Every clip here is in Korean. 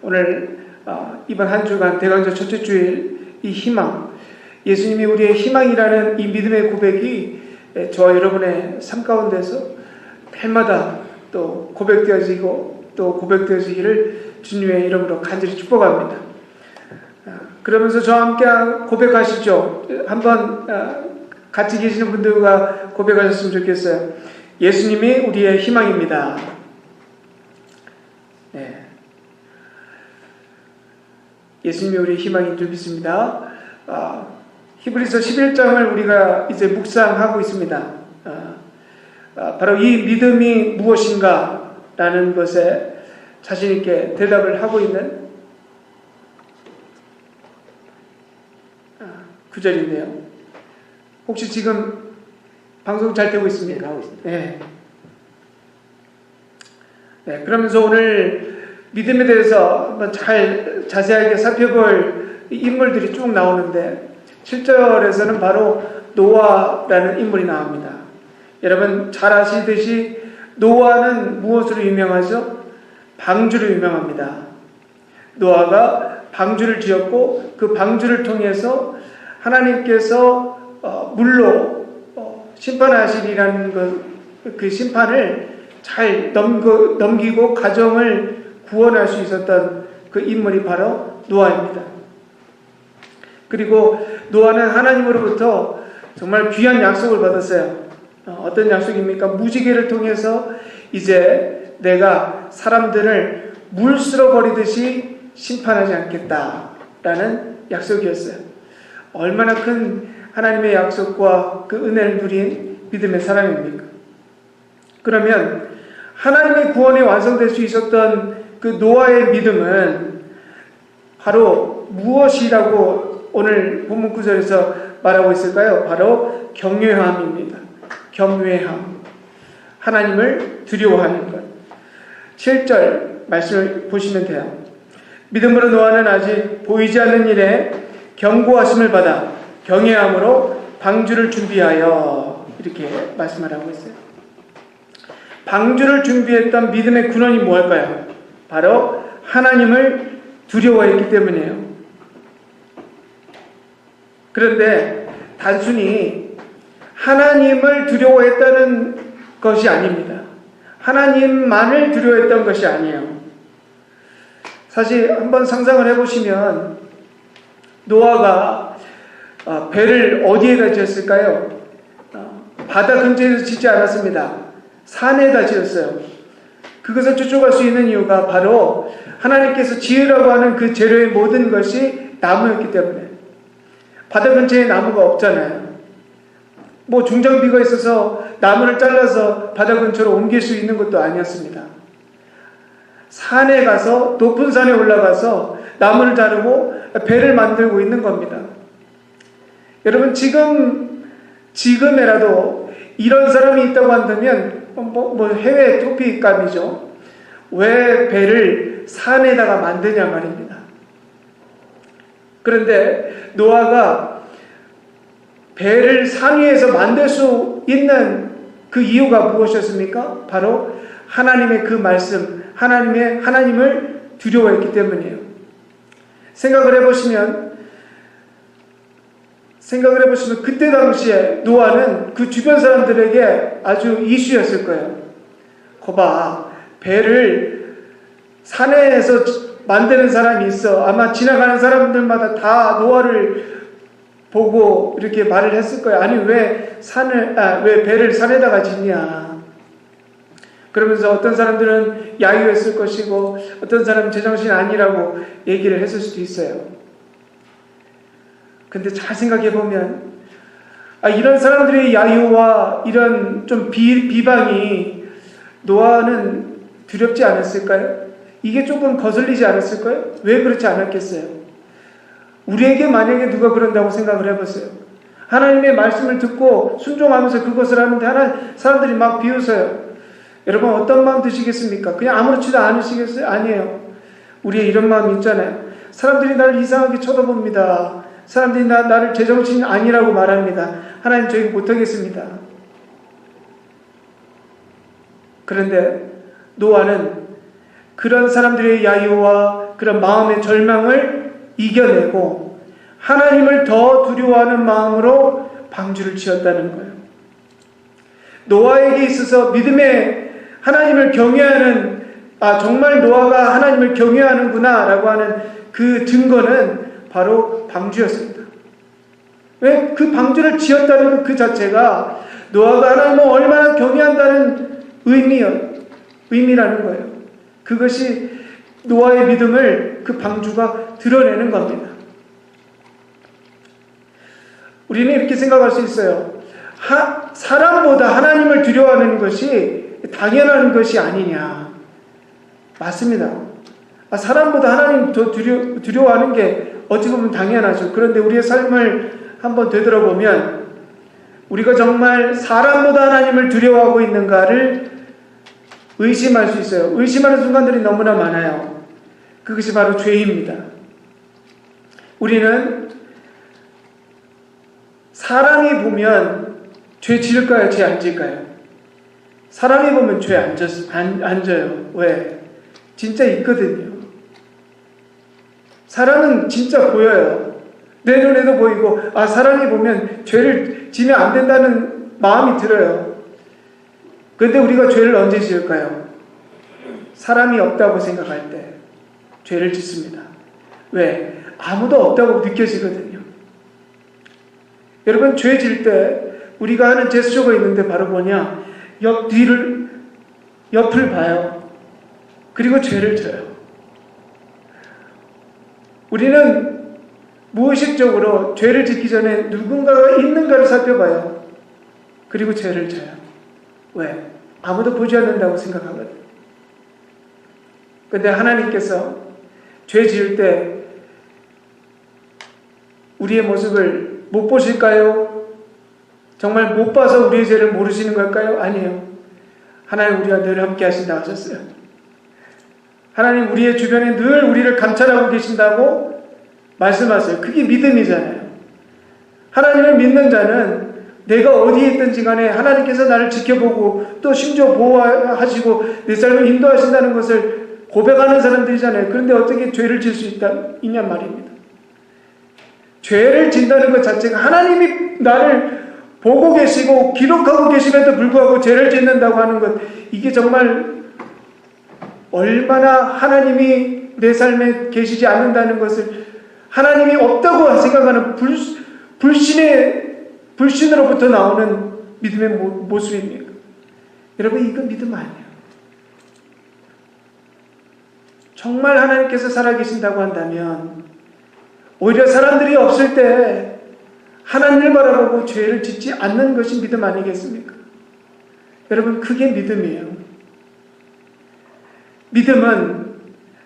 오늘 이번 한 주간 대강절 첫째 주일 이 희망, 예수님이 우리의 희망이라는 이 믿음의 고백이 저와 여러분의 삶 가운데서 날마다 또 고백되어지고 또 고백되어지기를 주님의 이름으로 간절히 축복합니다. 그러면서 저와 함께 고백하시죠. 한번 같이 계시는 분들과 고백하셨으면 좋겠어요. 예수님이 우리의 희망입니다. 네. 예수님이 우리의 희망인 줄 믿습니다. 히브리서 11장을 우리가 이제 묵상하고 있습니다. 바로 이 믿음이 무엇인가 라는 것에 자신 있게 대답을 하고 있는 구절인데요. 혹시 지금 방송 잘 되고 있습니까? 네. 네. 그러면서 오늘 믿음에 대해서 한번 자세하게 살펴볼 인물들이 쭉 나오는데 7절에서는 바로 노아라는 인물이 나옵니다. 여러분 잘 아시듯이 노아는 무엇으로 유명하죠? 방주로 유명합니다. 노아가 방주를 지었고 그 방주를 통해서 하나님께서 물로 심판하시리라는 그 심판을 잘 넘기고 가정을 구원할 수 있었던 그 인물이 바로 노아입니다. 그리고 노아는 하나님으로부터 정말 귀한 약속을 받았어요. 어떤 약속입니까? 무지개를 통해서 이제 내가 사람들을 물 쓸어버리듯이 심판하지 않겠다라는 약속이었어요. 얼마나 큰 하나님의 약속과 그 은혜를 누린 믿음의 사람입니까? 그러면 하나님의 구원이 완성될 수 있었던 그 노아의 믿음은 바로 무엇이라고 오늘 본문 구절에서 말하고 있을까요? 바로 경외함입니다. 경외함. 하나님을 두려워하는 것. 7절 말씀을 보시면 돼요. 믿음으로 노아는 아직 보이지 않는 일에 경고하심을 받아 경외함으로 방주를 준비하여 이렇게 말씀을 하고 있어요. 방주를 준비했던 믿음의 근원이 무엇일까요? 바로 하나님을 두려워했기 때문이에요. 그런데 단순히 하나님을 두려워했다는 것이 아닙니다. 하나님만을 두려워했던 것이 아니에요. 사실 한번 상상을 해보시면 노아가 배를 어디에다 지었을까요? 바다 근처에서 짓지 않았습니다. 산에다 지었어요. 그것을 쫓아갈 수 있는 이유가 바로 하나님께서 지으라고 하는 그 재료의 모든 것이 나무였기 때문에. 바다 근처에 나무가 없잖아요. 뭐 중장비가 있어서 나무를 잘라서 바다 근처로 옮길 수 있는 것도 아니었습니다. 산에 가서 높은 산에 올라가서 나무를 자르고 배를 만들고 있는 겁니다. 여러분 지금에라도 이런 사람이 있다고 한다면 해외 토픽감이죠. 왜 배를 산에다가 만드냐 말입니다. 그런데 노아가 배를 산 위에서 만들 수 있는 그 이유가 무엇이었습니까? 바로 하나님의 그 말씀, 하나님을 두려워했기 때문이에요. 생각을 해보시면 그때 당시에 노아는 그 주변 사람들에게 아주 이슈였을 거예요. 거봐, 배를 산에서 만드는 사람이 있어. 아마 지나가는 사람들마다 다 노아를 보고 이렇게 말을 했을 거예요. 아니 왜 배를 산에다가 짓냐. 그러면서 어떤 사람들은 야유했을 것이고 어떤 사람은 제정신 아니라고 얘기를 했을 수도 있어요. 근데 잘 생각해보면 이런 사람들의 야유와 이런 좀 비방이 노아는 두렵지 않았을까요? 이게 조금 거슬리지 않았을까요? 왜 그렇지 않았겠어요? 우리에게 만약에 누가 그런다고 생각을 해보세요. 하나님의 말씀을 듣고 순종하면서 그것을 하는데 사람들이 막 비웃어요. 여러분 어떤 마음 드시겠습니까? 그냥 아무렇지도 않으시겠어요? 아니에요. 우리의 이런 마음이 있잖아요. 사람들이 나를 이상하게 쳐다봅니다. 사람들이 나를 제정신이 아니라고 말합니다. 하나님 저희 못하겠습니다. 그런데 노아는 그런 사람들의 야유와 그런 마음의 절망을 이겨내고 하나님을 더 두려워하는 마음으로 방주를 지었다는 거예요. 노아에게 있어서 믿음의 하나님을 경외하는, 정말 노아가 하나님을 경외하는구나 라고 하는 그 증거는 바로 방주였습니다. 왜? 그 방주를 지었다는 그 자체가 노아가 하나님을 얼마나 경외한다는 의미라는 거예요. 그것이 노아의 믿음을 그 방주가 드러내는 겁니다. 우리는 이렇게 생각할 수 있어요. 사람보다 하나님을 두려워하는 것이 당연한 것이 아니냐. 맞습니다. 사람보다 하나님 더 두려워하는 게 어찌 보면 당연하죠. 그런데 우리의 삶을 한번 되돌아보면 우리가 정말 사람보다 하나님을 두려워하고 있는가를 의심할 수 있어요. 의심하는 순간들이 너무나 많아요. 그것이 바로 죄입니다. 우리는 사람이 보면 죄 지을까요? 죄 안 지을까요? 사람이 보면 죄 안 져요. 왜? 진짜 있거든요. 사람은 진짜 보여요. 내 눈에도 보이고, 사람이 보면 죄를 지면 안 된다는 마음이 들어요. 그런데 우리가 죄를 언제 지을까요? 사람이 없다고 생각할 때 죄를 짓습니다. 왜? 아무도 없다고 느껴지거든요. 여러분, 죄 질 때 우리가 하는 제스처가 있는데 바로 뭐냐? 옆을 봐요. 그리고 죄를 져요. 우리는 무의식적으로 죄를 짓기 전에 누군가가 있는가를 살펴봐요. 그리고 죄를 져요. 왜? 아무도 보지 않는다고 생각하거든요. 그런데 하나님께서 죄 지을 때 우리의 모습을 못 보실까요? 정말 못 봐서 우리의 죄를 모르시는 걸까요? 아니에요. 하나님 우리와 늘 함께 하신다고 하셨어요. 하나님 우리의 주변에 늘 우리를 감찰하고 계신다고 말씀하세요. 그게 믿음이잖아요. 하나님을 믿는 자는 내가 어디에 있든지 간에 하나님께서 나를 지켜보고 또 심지어 보호하시고 내 삶을 인도하신다는 것을 고백하는 사람들이잖아요. 그런데 어떻게 죄를 질 수 있냔 말입니다. 죄를 진다는 것 자체가 하나님이 나를 보고 계시고 기록하고 계심에도 불구하고 죄를 짓는다고 하는 것, 이게 정말 얼마나 하나님이 내 삶에 계시지 않는다는 것을 하나님이 없다고 생각하는 불신으로부터 나오는 믿음의 모습입니까? 여러분, 이거 믿음 아니에요. 정말 하나님께서 살아계신다고 한다면 오히려 사람들이 없을 때 하나님을 바라보고 죄를 짓지 않는 것이 믿음 아니겠습니까? 여러분, 그게 믿음이에요. 믿음은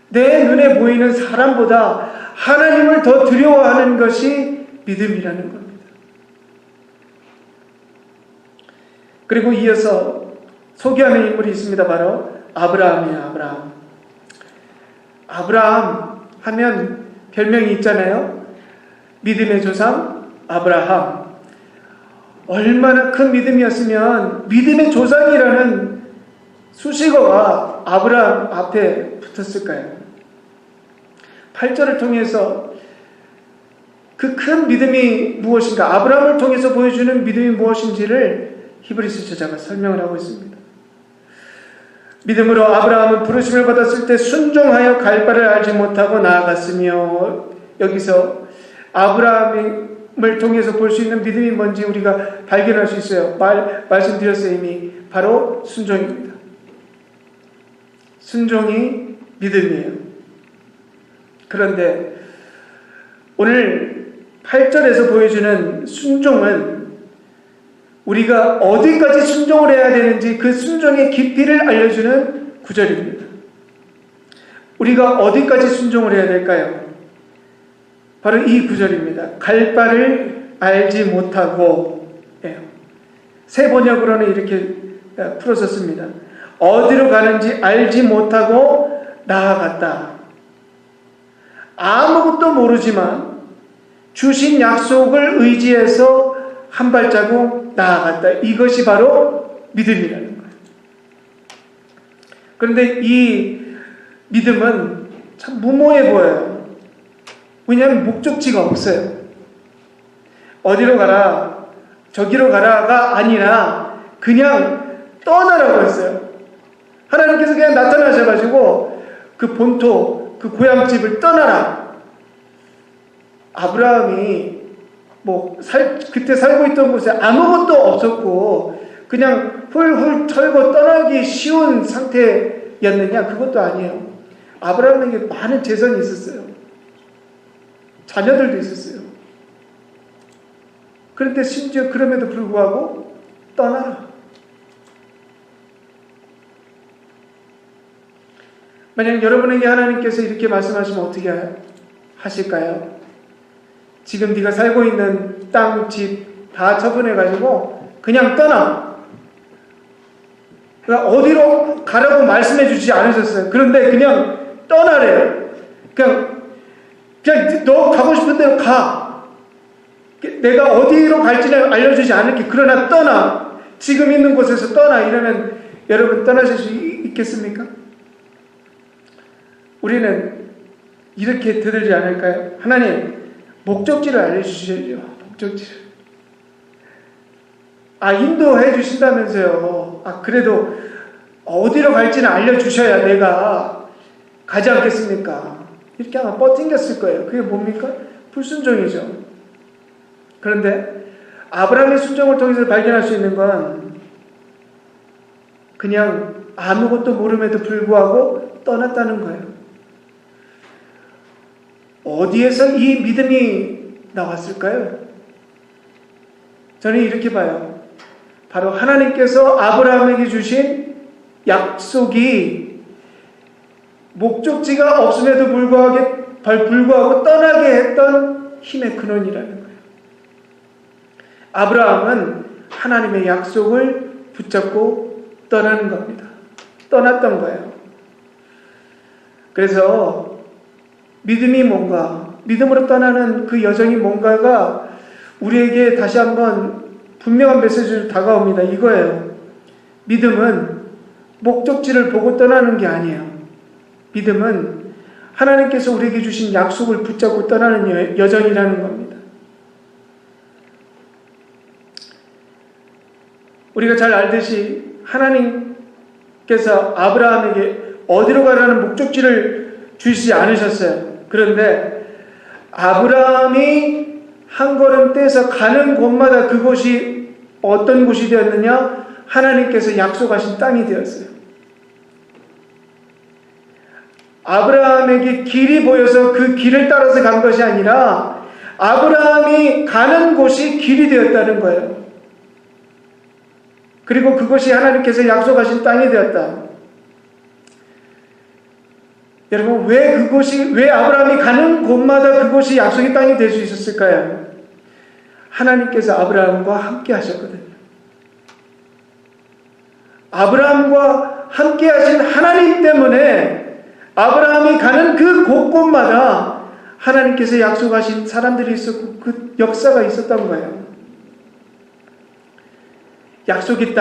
내 눈에 보이는 사람보다 하나님을 더 두려워하는 것이 믿음이라는 겁니다. 그리고 이어서 소개하는 인물이 있습니다. 바로 아브라함이에요. 아브라함 하면 별명이 있잖아요. 믿음의 조상 아브라함. 얼마나 큰 믿음이었으면 믿음의 조상이라는 수식어가 아브라함 앞에 붙었을까요? 8절을 통해서 그 큰 믿음이 무엇인가, 아브라함을 통해서 보여주는 믿음이 무엇인지를 히브리서 저자가 설명을 하고 있습니다. 믿음으로 아브라함은 부르심을 받았을 때 순종하여 갈 바를 알지 못하고 나아갔으며, 여기서 아브라함을 통해서 볼 수 있는 믿음이 뭔지 우리가 발견할 수 있어요. 말씀드렸어요. 이미 바로 순종입니다. 순종이 믿음이에요. 그런데 오늘 8절에서 보여주는 순종은 우리가 어디까지 순종을 해야 되는지 그 순종의 깊이를 알려주는 구절입니다. 우리가 어디까지 순종을 해야 될까요? 바로 이 구절입니다. 갈 바를 알지 못하고, 새 번역으로는 이렇게 풀어졌습니다. 어디로 가는지 알지 못하고 나아갔다. 아무것도 모르지만 주신 약속을 의지해서 한 발자국 나아갔다. 이것이 바로 믿음이라는 거예요. 그런데 이 믿음은 참 무모해 보여요. 왜냐하면 목적지가 없어요. 어디로 가라, 저기로 가라가 아니라 그냥 떠나라고 했어요. 하나님께서 그냥 나타나셔가지고 그 본토, 그 고향집을 떠나라. 아브라함이 그때 살고 있던 곳에 아무것도 없었고 그냥 훌훌 털고 떠나기 쉬운 상태였느냐? 그것도 아니에요. 아브라함에게 많은 재산이 있었어요. 자녀들도 있었어요. 그런데 심지어 그럼에도 불구하고 떠나라. 만약 여러분에게 하나님께서 이렇게 말씀하시면 어떻게 하실까요? 지금 네가 살고 있는 땅, 집 다 처분해가지고 그냥 떠나. 그러니까 어디로 가라고 말씀해 주지 않으셨어요. 그런데 그냥 떠나래요. 그냥 너 가고 싶은 대로 가. 내가 어디로 갈지는 알려주지 않을게. 그러나 떠나. 지금 있는 곳에서 떠나. 이러면 여러분 떠나실 수 있겠습니까? 우리는 이렇게 되들지 않을까요? 하나님, 목적지를 알려주시죠. 목적지를. 인도해 주신다면서요. 그래도 어디로 갈지는 알려주셔야 내가 가지 않겠습니까? 이렇게 아마 뻗팅겼을 거예요. 그게 뭡니까? 불순종이죠. 그런데 아브라함의 순종을 통해서 발견할 수 있는 건 그냥 아무것도 모름에도 불구하고 떠났다는 거예요. 어디에서 이 믿음이 나왔을까요? 저는 이렇게 봐요. 바로 하나님께서 아브라함에게 주신 약속이 목적지가 없음에도 불구하고 떠나게 했던 힘의 근원이라는 거예요. 아브라함은 하나님의 약속을 붙잡고 떠나는 겁니다. 떠났던 거예요. 그래서 믿음이 뭔가, 믿음으로 떠나는 그 여정이 뭔가가 우리에게 다시 한번 분명한 메시지로 다가옵니다. 이거예요. 믿음은 목적지를 보고 떠나는 게 아니에요. 믿음은 하나님께서 우리에게 주신 약속을 붙잡고 떠나는 여정이라는 겁니다. 우리가 잘 알듯이 하나님께서 아브라함에게 어디로 가라는 목적지를 주시지 않으셨어요. 그런데 아브라함이 한 걸음 떼서 가는 곳마다 그곳이 어떤 곳이 되었느냐? 하나님께서 약속하신 땅이 되었어요. 아브라함에게 길이 보여서 그 길을 따라서 간 것이 아니라 아브라함이 가는 곳이 길이 되었다는 거예요. 그리고 그것이 하나님께서 약속하신 땅이 되었다. 여러분, 왜 아브라함이 가는 곳마다 그곳이 약속의 땅이 될 수 있었을까요? 하나님께서 아브라함과 함께 하셨거든요. 아브라함과 함께 하신 하나님 때문에 아브라함이 가는 그 곳곳마다 하나님께서 약속하신 사람들이 있었고 그 역사가 있었던 거예요. 약속의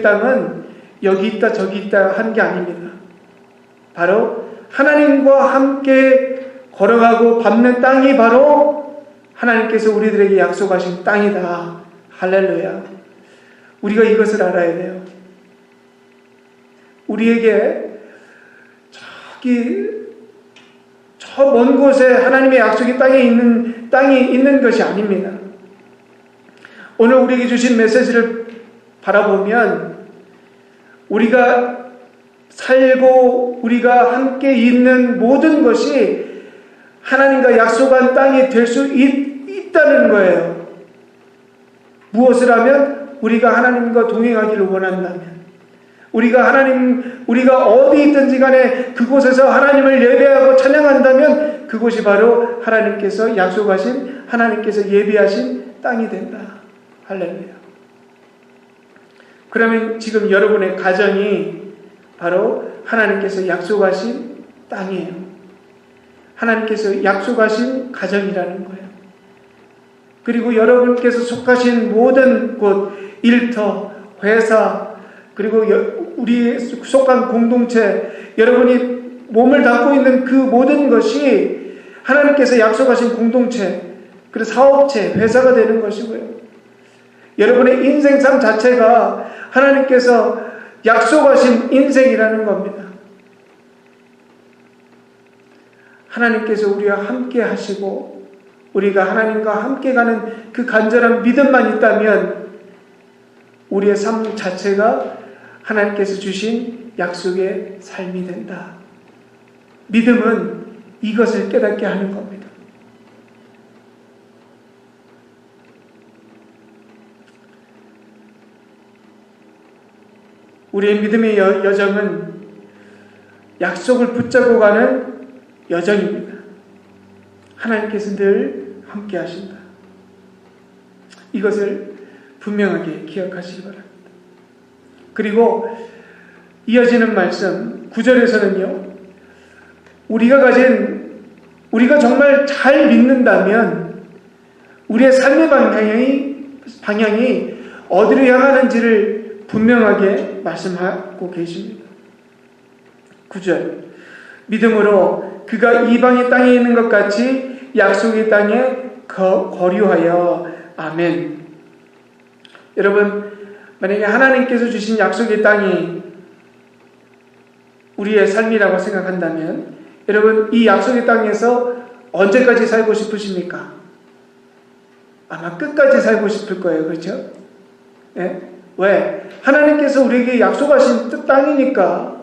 땅은 여기 있다 저기 있다 하는 게 아닙니다. 바로 하나님과 함께 걸어가고 밟는 땅이 바로 하나님께서 우리들에게 약속하신 땅이다. 할렐루야. 우리가 이것을 알아야 돼요. 우리에게 저 먼 곳에 하나님의 약속의 땅이 있는 것이 아닙니다. 오늘 우리에게 주신 메시지를 바라보면 우리가 살고 우리가 함께 있는 모든 것이 하나님과 약속한 땅이 될 수 있다는 거예요. 무엇을 하면? 우리가 하나님과 동행하기를 원한다면, 우리가 어디 있든지 간에 그곳에서 하나님을 예배하고 찬양한다면 그곳이 바로 하나님께서 약속하신, 하나님께서 예비하신 땅이 된다. 할렐루야. 그러면 지금 여러분의 가정이 바로 하나님께서 약속하신 땅이에요. 하나님께서 약속하신 가정이라는 거예요. 그리고 여러분께서 속하신 모든 곳, 일터, 회사, 그리고 우리 속한 공동체, 여러분이 몸을 담고 있는 그 모든 것이 하나님께서 약속하신 공동체, 그리고 사업체, 회사가 되는 것이고요. 여러분의 인생 삶 자체가 하나님께서 약속하신 인생이라는 겁니다. 하나님께서 우리와 함께 하시고 우리가 하나님과 함께 가는 그 간절한 믿음만 있다면 우리의 삶 자체가 하나님께서 주신 약속의 삶이 된다. 믿음은 이것을 깨닫게 하는 겁니다. 우리의 믿음의 여정은 약속을 붙잡고 가는 여정입니다. 하나님께서 늘 함께 하신다. 이것을 분명하게 기억하시기 바랍니다. 그리고 이어지는 말씀 9절에서는요. 우리가 정말 잘 믿는다면 우리의 삶의 방향이 어디로 향하는지를 분명하게 말씀하고 계십니다. 9절 믿음으로 그가 이방의 땅에 있는 것 같이 약속의 땅에 거류하여 아멘. 여러분, 만약에 하나님께서 주신 약속의 땅이 우리의 삶이라고 생각한다면 여러분, 이 약속의 땅에서 언제까지 살고 싶으십니까? 아마 끝까지 살고 싶을 거예요. 그렇죠? 네? 왜? 하나님께서 우리에게 약속하신 땅이니까.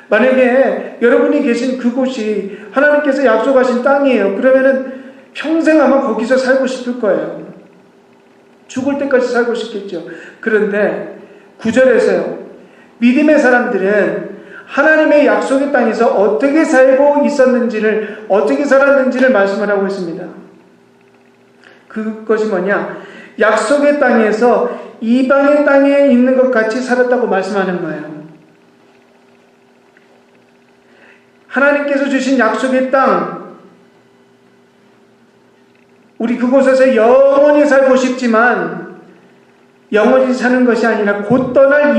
만약에 여러분이 계신 그곳이 하나님께서 약속하신 땅이에요. 그러면은 평생 아마 거기서 살고 싶을 거예요. 죽을 때까지 살고 싶겠죠. 그런데 9절에서요. 믿음의 사람들은 하나님의 약속의 땅에서 어떻게 살고 있었는지를, 어떻게 살았는지를 말씀을 하고 있습니다. 그것이 뭐냐? 약속의 땅에서 이방의 땅에 있는 것 같이 살았다고 말씀하는 거예요. 하나님께서 주신 약속의 땅, 우리 그곳에서 영원히 살고 싶지만 영원히 사는 것이 아니라 곧 떠날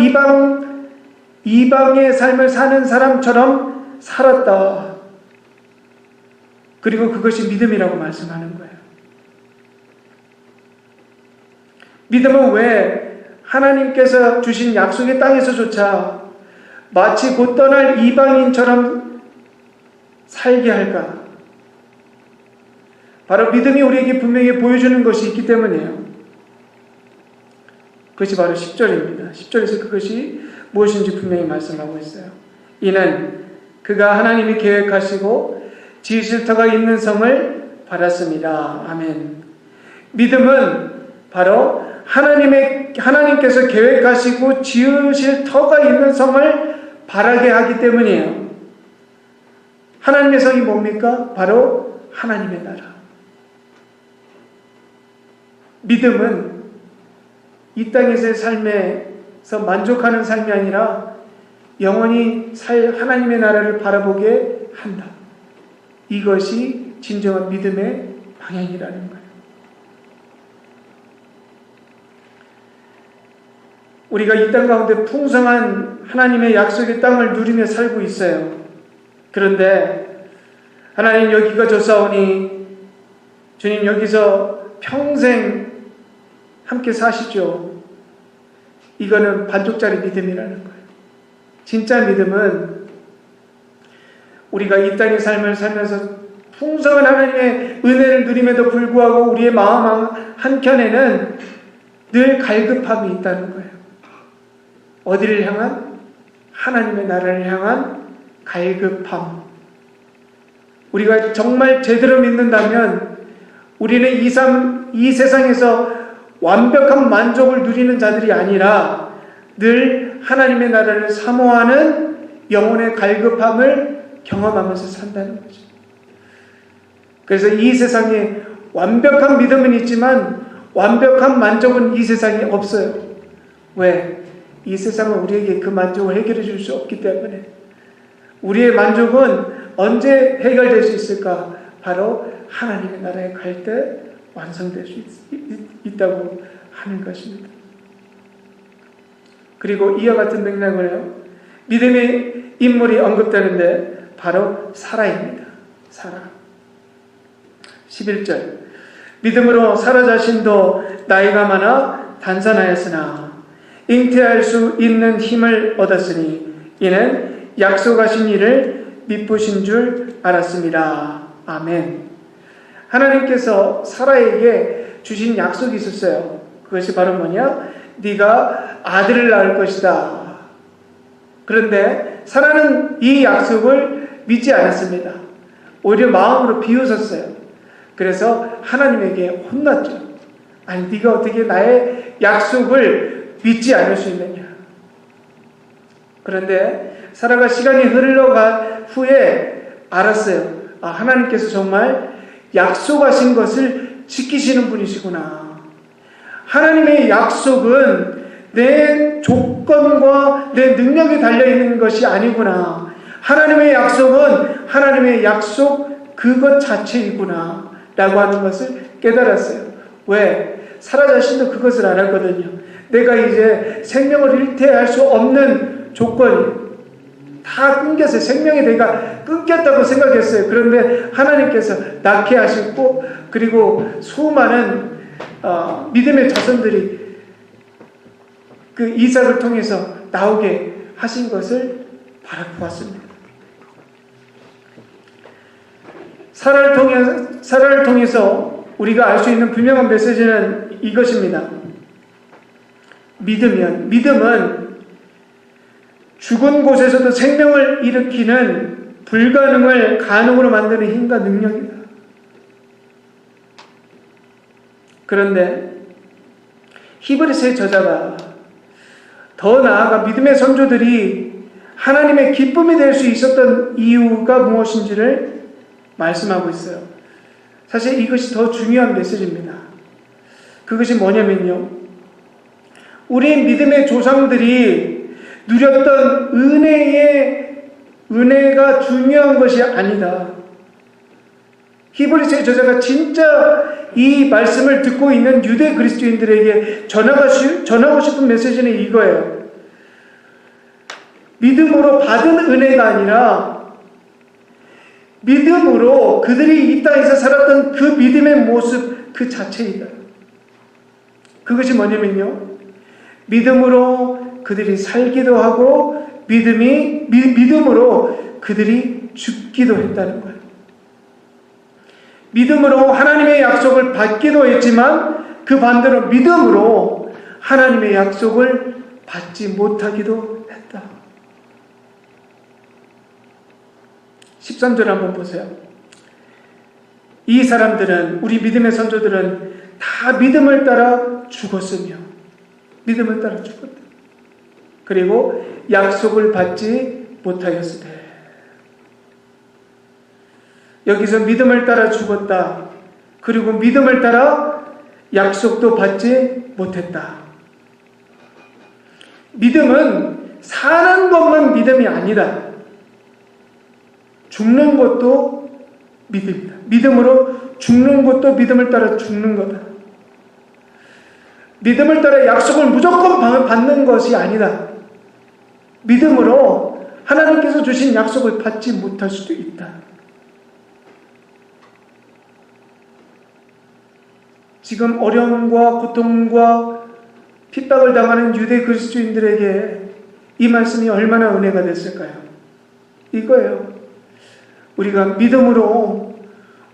이방의 삶을 사는 사람처럼 살았다. 그리고 그것이 믿음이라고 말씀하는 거예요. 믿음은 왜 하나님께서 주신 약속의 땅에서조차 마치 곧 떠날 이방인처럼 살게 할까? 바로 믿음이 우리에게 분명히 보여주는 것이 있기 때문이에요. 그것이 바로 10절입니다. 10절에서 그것이 무엇인지 분명히 말씀하고 있어요. 이는 그가 하나님이 계획하시고 지으실 터가 있는 성을 받았습니다. 아멘. 믿음은 바로 하나님께서 계획하시고 지으실 터가 있는 성을 바라게 하기 때문이에요. 하나님의 성이 뭡니까? 바로 하나님의 나라. 믿음은 이 땅에서의 삶에서 만족하는 삶이 아니라 영원히 하나님의 나라를 바라보게 한다. 이것이 진정한 믿음의 방향이라는 거예요. 우리가 이 땅 가운데 풍성한 하나님의 약속의 땅을 누리며 살고 있어요. 그런데 하나님 여기가 좋사오니 주님 여기서 평생 함께 사시죠. 이거는 반쪽짜리 믿음이라는 거예요. 진짜 믿음은 우리가 이 땅의 삶을 살면서 풍성한 하나님의 은혜를 누림에도 불구하고 우리의 마음 한켠에는 늘 갈급함이 있다는 거예요. 어디를 향한? 하나님의 나라를 향한 갈급함. 우리가 정말 제대로 믿는다면 우리는 이 세상에서 완벽한 만족을 누리는 자들이 아니라 늘 하나님의 나라를 사모하는 영혼의 갈급함을 경험하면서 산다는 거죠. 그래서 이 세상에 완벽한 믿음은 있지만 완벽한 만족은 이 세상에 없어요. 왜? 이 세상은 우리에게 그 만족을 해결해 줄 수 없기 때문에. 우리의 만족은 언제 해결될 수 있을까? 바로 하나님의 나라에 갈 때 완성될 수 있다고 하는 것입니다. 그리고 이와 같은 맥락으로요. 믿음의 인물이 언급되는데 바로 사라입니다. 사라. 11절. 믿음으로 사라 자신도 나이가 많아 단산하였으나 잉태할 수 있는 힘을 얻었으니 이는 약속하신 이를 미쁘신 줄 알았습니다. 아멘. 하나님께서 사라에게 주신 약속이 있었어요. 그것이 바로 뭐냐? 네가 아들을 낳을 것이다. 그런데 사라는 이 약속을 믿지 않았습니다. 오히려 마음으로 비웃었어요. 그래서 하나님에게 혼났죠. 아니, 네가 어떻게 나의 약속을 믿지 않을 수 있느냐. 그런데 사라가 시간이 흘러간 후에 알았어요. 아, 하나님께서 정말 약속하신 것을 지키시는 분이시구나. 하나님의 약속은 내 조건과 내 능력이 달려있는 것이 아니구나. 하나님의 약속은 하나님의 약속 그것 자체이구나 라고 하는 것을 깨달았어요. 왜? 사라 자신도 그것을 알았거든요. 내가 이제 생명을 일태할 수 없는 조건이 다 끊겼어요. 생명이 내가 끊겼다고 생각했어요. 그런데 하나님께서 낳게 하셨고, 그리고 수많은 믿음의 자손들이 그 이삭을 통해서 나오게 하신 것을 바라보았습니다. 사라를 통해서 우리가 알 수 있는 분명한 메시지는 이것입니다. 믿음은 죽은 곳에서도 생명을 일으키는 불가능을 가능으로 만드는 힘과 능력이다. 그런데 히브리서의 저자가 더 나아가 믿음의 선조들이 하나님의 기쁨이 될 수 있었던 이유가 무엇인지를 말씀하고 있어요. 사실 이것이 더 중요한 메시지입니다. 그것이 뭐냐면요, 우리 믿음의 조상들이 누렸던 은혜가 중요한 것이 아니다. 히브리서의 저자가 진짜 이 말씀을 듣고 있는 유대 그리스도인들에게 전하고 싶은 메시지는 이거예요. 믿음으로 받은 은혜가 아니라 믿음으로 그들이 이 땅에서 살았던 그 믿음의 모습 그 자체이다. 그것이 뭐냐면요, 믿음으로 그들이 살기도 하고 믿음으로 그들이 죽기도 했다는 거예요. 믿음으로 하나님의 약속을 받기도 했지만 그 반대로 믿음으로 하나님의 약속을 받지 못하기도 했다. 13절 한번 보세요. 이 사람들은, 우리 믿음의 선조들은 다 믿음을 따라 죽었으며 믿음을 따라 죽었다. 그리고 약속을 받지 못하였으되. 여기서 믿음을 따라 죽었다. 그리고 믿음을 따라 약속도 받지 못했다. 믿음은 사는 것만 믿음이 아니다. 죽는 것도 믿음이다. 믿음으로 죽는 것도 믿음을 따라 죽는 거다. 믿음을 따라 약속을 무조건 받는 것이 아니다. 믿음으로 하나님께서 주신 약속을 받지 못할 수도 있다. 지금 어려움과 고통과 핍박을 당하는 유대 그리스도인들에게 이 말씀이 얼마나 은혜가 됐을까요? 이거예요. 우리가 믿음으로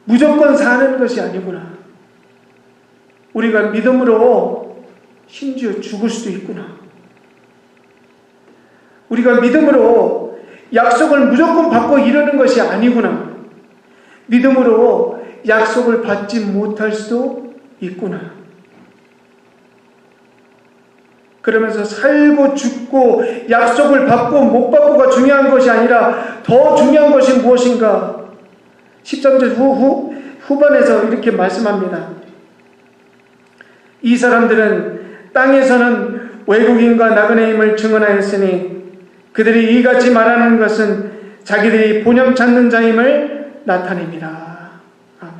무조건 사는 것이 아니구나. 우리가 믿음으로 심지어 죽을 수도 있구나. 우리가 믿음으로 약속을 무조건 받고 이루는 것이 아니구나. 믿음으로 약속을 받지 못할 수도 있구나. 그러면서 살고 죽고 약속을 받고 못 받고가 중요한 것이 아니라 더 중요한 것이 무엇인가? 13절 후반에서 이렇게 말씀합니다. 이 사람들은 땅에서는 외국인과 나그네임을 증언하였으니 그들이 이같이 말하는 것은 자기들이 본영 찾는 자임을 나타냅니다. 아멘.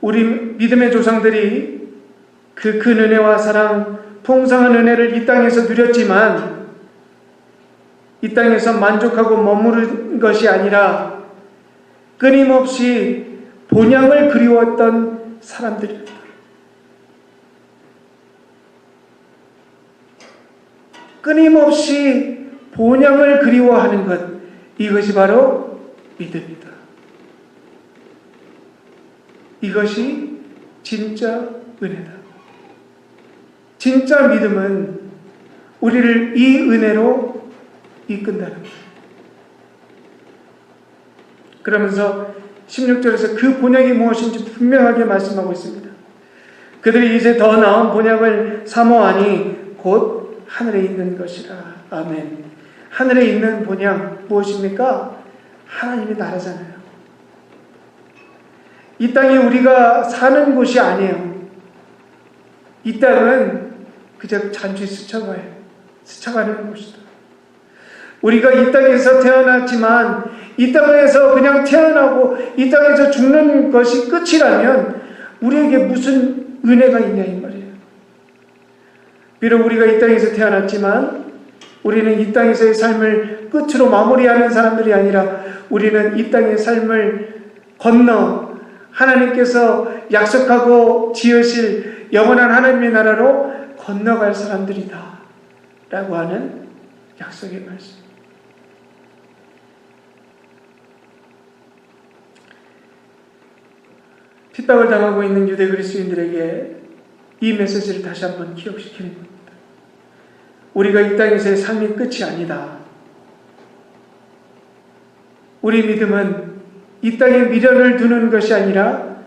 우리 믿음의 조상들이 그 큰 은혜와 사랑, 풍성한 은혜를 이 땅에서 누렸지만 이 땅에서 만족하고 머무른 것이 아니라 끊임없이 본향을 그리웠던 사람들입니다. 끊임없이 본향을 그리워하는 것, 이것이 바로 믿음이다. 이것이 진짜 은혜다. 진짜 믿음은 우리를 이 은혜로 이끈다는 것. 그러면서 16절에서 그 본향이 무엇인지 분명하게 말씀하고 있습니다. 그들이 이제 더 나은 본향을 사모하니 곧 하늘에 있는 것이라. 아멘. 하늘에 있는 본향 무엇입니까? 하나님의 나라잖아요. 이 땅이 우리가 사는 곳이 아니에요. 이 땅은 그저 잠시 스쳐가는 곳이다. 우리가 이 땅에서 태어났지만 이 땅에서 그냥 태어나고 이 땅에서 죽는 것이 끝이라면 우리에게 무슨 은혜가 있냐 이 말이에요. 비록 우리가 이 땅에서 태어났지만 우리는 이 땅에서의 삶을 끝으로 마무리하는 사람들이 아니라 우리는 이 땅의 삶을 건너 하나님께서 약속하고 지으실 영원한 하나님의 나라로 건너갈 사람들이다 라고 하는 약속의 말씀. 핍박을 당하고 있는 유대 그리스도인들에게 이 메시지를 다시 한번 기억시키는 겁니다. 우리가 이 땅에서의 삶이 끝이 아니다. 우리 믿음은 이 땅에 미련을 두는 것이 아니라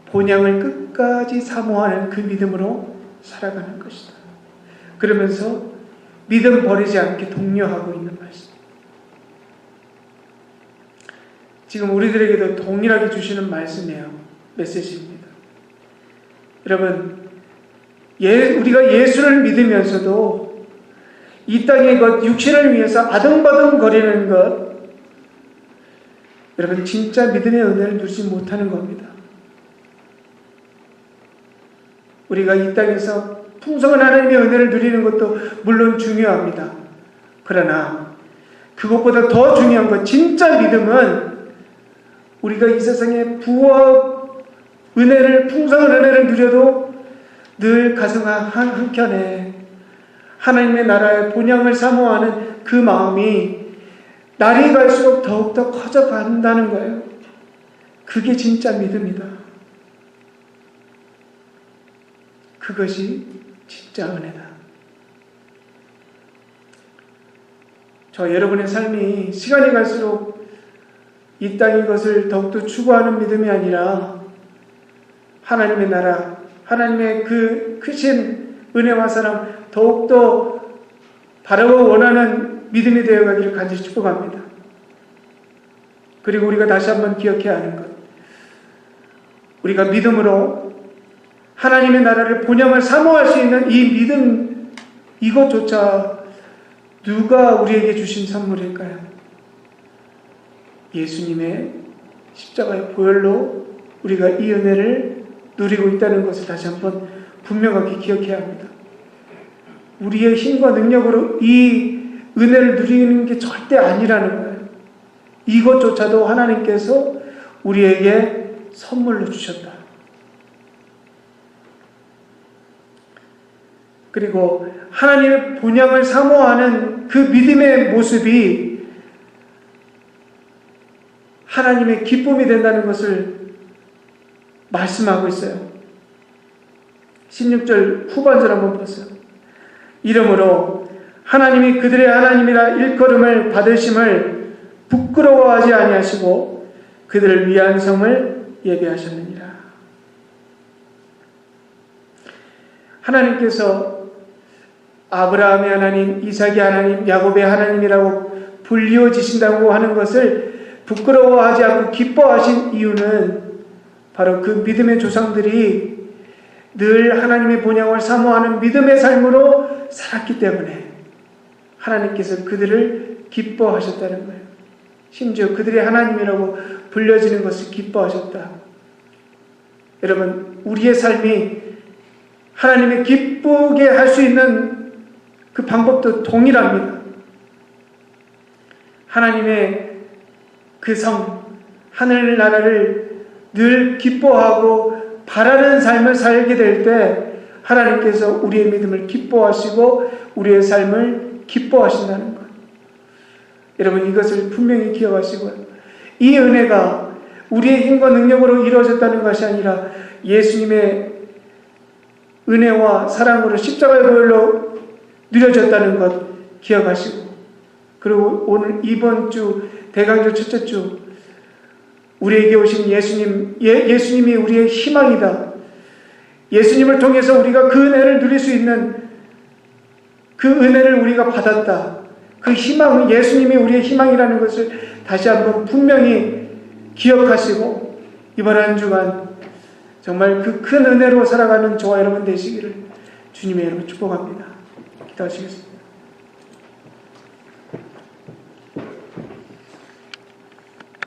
본향을 끝까지 사모하는 그 믿음으로 살아가는 것이다. 그러면서 믿음 버리지 않게 독려하고 있는 말씀. 지금 우리들에게도 동일하게 주시는 말씀이에요. 메시지입니다. 여러분, 우리가 예수를 믿으면서도 이 땅의 것, 육신을 위해서 아등바등 거리는 것, 여러분 진짜 믿음의 은혜를 누리지 못하는 겁니다. 우리가 이 땅에서 풍성한 하나님의 은혜를 누리는 것도 물론 중요합니다. 그러나 그것보다 더 중요한 것, 진짜 믿음은 우리가 이 세상에 부와 은혜를, 풍성한 은혜를 누려도 늘 가슴 한켠에 하나님의 나라의 본향을 사모하는 그 마음이 날이 갈수록 더욱더 커져간다는 거예요. 그게 진짜 믿음이다. 그것이 진짜 은혜다. 저 여러분의 삶이 시간이 갈수록 이 땅의 것을 더욱더 추구하는 믿음이 아니라 하나님의 나라, 하나님의 그 크신 은혜와 사랑 더욱더 바라고 원하는 믿음이 되어가기를 간절히 축복합니다. 그리고 우리가 다시 한번 기억해야 하는 것, 우리가 믿음으로 하나님의 나라를 본향을 사모할 수 있는 이 믿음, 이것조차 누가 우리에게 주신 선물일까요? 예수님의 십자가의 보혈로 우리가 이 은혜를 누리고 있다는 것을 다시 한번 분명하게 기억해야 합니다. 우리의 힘과 능력으로 이 은혜를 누리는 게 절대 아니라는 거예요. 이것조차도 하나님께서 우리에게 선물로 주셨다. 그리고 하나님의 본향을 사모하는 그 믿음의 모습이 하나님의 기쁨이 된다는 것을 말씀하고 있어요. 16절 후반절 한번 보세요. 이러므로 하나님이 그들의 하나님이라 일컬음을 받으심을 부끄러워하지 아니하시고 그들을 위한 성을 예비하셨느니라. 하나님께서 아브라함의 하나님, 이삭의 하나님, 야곱의 하나님이라고 불리워지신다고 하는 것을 부끄러워하지 않고 기뻐하신 이유는 바로 그 믿음의 조상들이 늘 하나님의 본향을 사모하는 믿음의 삶으로 살았기 때문에 하나님께서 그들을 기뻐하셨다는 거예요. 심지어 그들의 하나님이라고 불려지는 것을 기뻐하셨다. 여러분, 우리의 삶이 하나님의 기쁘게 할 수 있는 그 방법도 동일합니다. 하나님의 그 성, 하늘나라를 늘 기뻐하고 바라는 삶을 살게 될 때 하나님께서 우리의 믿음을 기뻐하시고 우리의 삶을 기뻐하신다는 것. 여러분, 이것을 분명히 기억하시고요. 이 은혜가 우리의 힘과 능력으로 이루어졌다는 것이 아니라 예수님의 은혜와 사랑으로 십자가의 보혈로 누려졌다는 것 기억하시고, 그리고 오늘 이번 주 대강조 첫째 주 우리에게 오신 예수님이 우리의 희망이다. 예수님을 통해서 우리가 그 은혜를 누릴 수 있는 그 은혜를 우리가 받았다. 그 희망, 예수님이 우리의 희망이라는 것을 다시 한번 분명히 기억하시고 이번 한 주간 정말 그 큰 은혜로 살아가는 저와 여러분 되시기를 주님의 이름으로 축복합니다. 기도하시겠습니다.